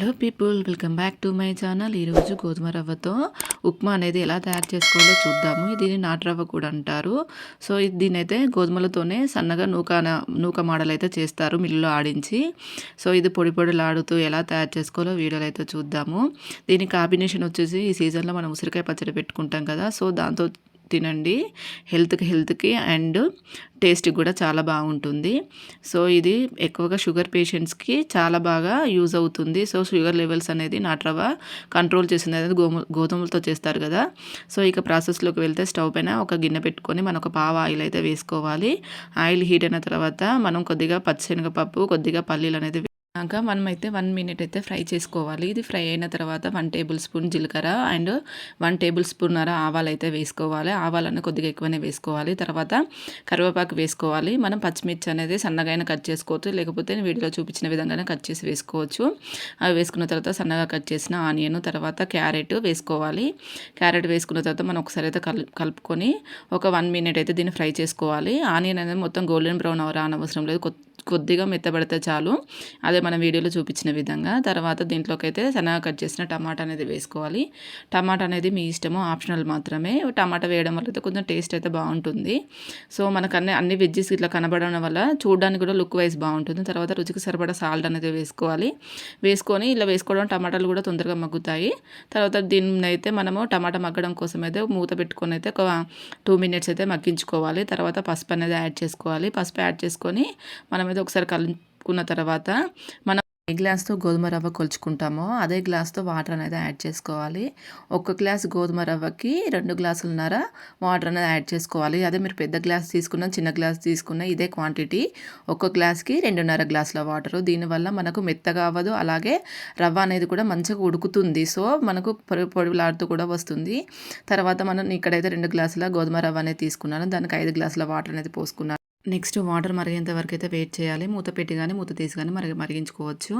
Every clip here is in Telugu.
Hello people, welcome back to my channel. ఈరోజు గోధుమ రవ్వతో ఉప్మా అనేది ఎలా తయారు చేసుకోవాలో చూద్దాము. దీన్ని నాటు రవ్వ కూడా అంటారు. సో దీనైతే గోధుమలతోనే సన్నగా నూక మోడల్ అయితే చేస్తారు మిల్లులో ఆడించి. సో ఇది పొడి పొడిలాడుతూ ఎలా తయారు చేసుకోవాలో వీడియోలో అయితే చూద్దాము. దీని కాంబినేషన్ వచ్చేసి ఈ సీజన్లో మనం ఉసిరికాయ పచ్చడి పెట్టుకుంటాం కదా, సో దాంతో తినండి. హెల్త్కి అండ్ టేస్ట్కి కూడా చాలా బాగుంటుంది. సో ఇది ఎక్కువగా షుగర్ పేషెంట్స్కి చాలా బాగా యూజ్ అవుతుంది. సో షుగర్ లెవెల్స్ అనేది నాటు రవ్వ కంట్రోల్ చేస్తుంది. అనేది గోధుమలతో చేస్తారు కదా. సో ఇక ప్రాసెస్లోకి వెళ్తే స్టవ్ పైన ఒక గిన్నె పెట్టుకొని మనం ఒక పావు ఆయిల్ అయితే వేసుకోవాలి. ఆయిల్ హీట్ అయిన తర్వాత మనం కొద్దిగా పచ్చిశనగపప్పు, కొద్దిగా పల్లీలు అనేది మనమైతే 1 మినిట్ అయితే ఫ్రై చేసుకోవాలి. ఇది ఫ్రై అయిన తర్వాత 1 టేబుల్ స్పూన్ జీలకర్ర అండ్ 1 టేబుల్ స్పూన్ ఆవాలు అయితే వేసుకోవాలి. ఆవాలన్నీ కొద్దిగా ఎక్కువనే వేసుకోవాలి. తర్వాత కరివేపాకు వేసుకోవాలి. మనం పచ్చిమిర్చి అనేది సన్నగా కట్ చేసుకోవచ్చు, లేకపోతే వీడియోలో చూపించిన విధంగానే కట్ చేసి వేసుకోవచ్చు. అవి వేసుకున్న తర్వాత సన్నగా కట్ చేసిన ఆనియన్, తర్వాత క్యారెట్ వేసుకోవాలి. క్యారెట్ వేసుకున్న తర్వాత మనం ఒకసారి అయితే కలుపుకొని ఒక 1 మినిట్ అయితే దీన్ని ఫ్రై చేసుకోవాలి. ఆనియన్ అనేది మొత్తం గోల్డెన్ బ్రౌన్ రానవసరం లేదు, కొద్దిగా మెత్తబడితే చాలు. అదే మన వీడియోలో చూపించిన విధంగా. తర్వాత దీంట్లోకి అయితే సన్నగా కట్ చేసిన టమాటా అనేది వేసుకోవాలి. టమాటా అనేది మీ ఇష్టము, ఆప్షనల్ మాత్రమే. టమాటా వేయడం వల్ల అయితే కొంచెం టేస్ట్ అయితే బాగుంటుంది. సో మనకు అన్ని వెజ్జెస్ ఇట్లా కనబడడం వల్ల చూడడానికి కూడా లుక్ వైజ్ బాగుంటుంది. తర్వాత రుచికి సరిపడా సాల్ట్ అనేది వేసుకోవాలి. వేసుకొని ఇలా వేసుకోవడం టమాటాలు కూడా తొందరగా మగ్గుతాయి. తర్వాత దీన్ని అయితే మనము టమాటా మగ్గడం కోసం అయితే మూత పెట్టుకొని అయితే ఒక 2 మినిట్స్ అయితే మగ్గించుకోవాలి. తర్వాత పసుపు అనేది యాడ్ చేసుకోవాలి. పసుపు యాడ్ చేసుకొని మనం అయితే ఒకసారి కలుపుకున్న తర్వాత మనం ఏ గ్లాస్తో గోధుమ రవ్వ కొలుచుకుంటామో అదే గ్లాస్తో వాటర్ అనేది యాడ్ చేసుకోవాలి. 1 గ్లాస్ గోధుమ రవ్వకి 2 గ్లాసులున్నర వాటర్ అనేది యాడ్ చేసుకోవాలి. అదే మీరు పెద్ద గ్లాస్ తీసుకున్న, చిన్న గ్లాస్ తీసుకున్న ఇదే క్వాంటిటీ. 1 గ్లాస్కి 2.5 గ్లాసుల వాటరు. దీనివల్ల మనకు మెత్తగా అవ్వదు, అలాగే రవ్వ అనేది కూడా మంచిగా ఉడుకుతుంది. సో మనకు పొడిలాడుతూ కూడా వస్తుంది. తర్వాత మనం ఇక్కడైతే 2 గ్లాసుల గోధుమ రవ్వ అనేది తీసుకున్నాను, దానికి 5 గ్లాసుల వాటర్ అనేది పోసుకున్నాను. నెక్స్ట్ వాటర్ మరిగేంత వరకు అయితే వెయిట్ చేయాలి. మూత పెట్టి కానీ మూత తీసి కానీ మరిగించుకోవచ్చు.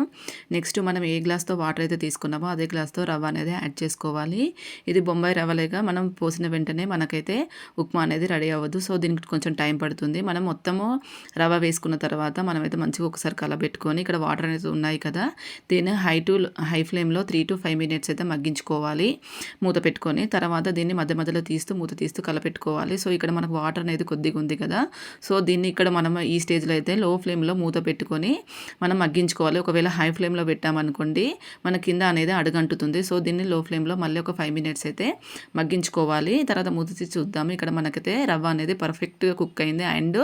నెక్స్ట్ మనం ఏ గ్లాస్తో వాటర్ అయితే తీసుకున్నామో అదే గ్లాస్తో రవ్వ అనేది యాడ్ చేసుకోవాలి. ఇది బొంబాయి రవ్వలేగా మనం పోసిన వెంటనే మనకైతే ఉప్మా అనేది రెడీ అవ్వదు. సో దీనికి కొంచెం టైం పడుతుంది. మనం మొత్తము రవ్వ వేసుకున్న తర్వాత మనమైతే మంచిగా ఒకసారి కలబెట్టుకొని, ఇక్కడ వాటర్ అనేది ఉన్నాయి కదా, దీన్ని హై ఫ్లేమ్లో 3 to 5 మినిట్స్ అయితే మగ్గించుకోవాలి మూత పెట్టుకొని. తర్వాత దీన్ని మధ్య మధ్యలో మూత తీస్తూ కలపెట్టుకోవాలి. సో ఇక్కడ మనకు వాటర్ అనేది కొద్దిగా ఉంది కదా, సో దీన్ని ఇక్కడ మనం ఈ స్టేజ్లో అయితే లో ఫ్లేమ్లో మూత పెట్టుకొని మనం మగ్గించుకోవాలి. ఒకవేళ హై ఫ్లేమ్లో పెట్టామనుకోండి మన కింద అనేది అడుగంటుతుంది. సో దీన్ని లో ఫ్లేమ్లో మళ్ళీ ఒక 5 మినిట్స్ అయితే మగ్గించుకోవాలి. తర్వాత మూత తీసి చూద్దాము. ఇక్కడ మనకైతే రవ్వ అనేది పర్ఫెక్ట్గా కుక్ అయింది అండ్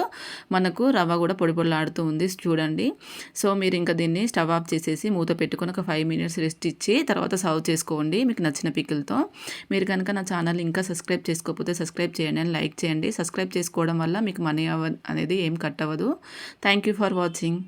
మనకు రవ్వ కూడా పొడి పొడిలాడుతూ ఉంది చూడండి. సో మీరు ఇంకా దీన్ని స్టవ్ ఆఫ్ చేసేసి మూత పెట్టుకొని ఒక 5 మినిట్స్ రెస్ట్ ఇచ్చి తర్వాత సర్వ్ చేసుకోండి మీకు నచ్చిన పికిల్తో. మీరు కనుక నా ఛానల్ ఇంకా సబ్స్క్రైబ్ చేసుకోకపోతే సబ్స్క్రైబ్ చేయండి అండ్ లైక్ చేయండి. సబ్స్క్రైబ్ చేసుకోవడం వల్ల మీకు మనీ అనేది ఏం కట్ అవ్వదు. Thank you for watching.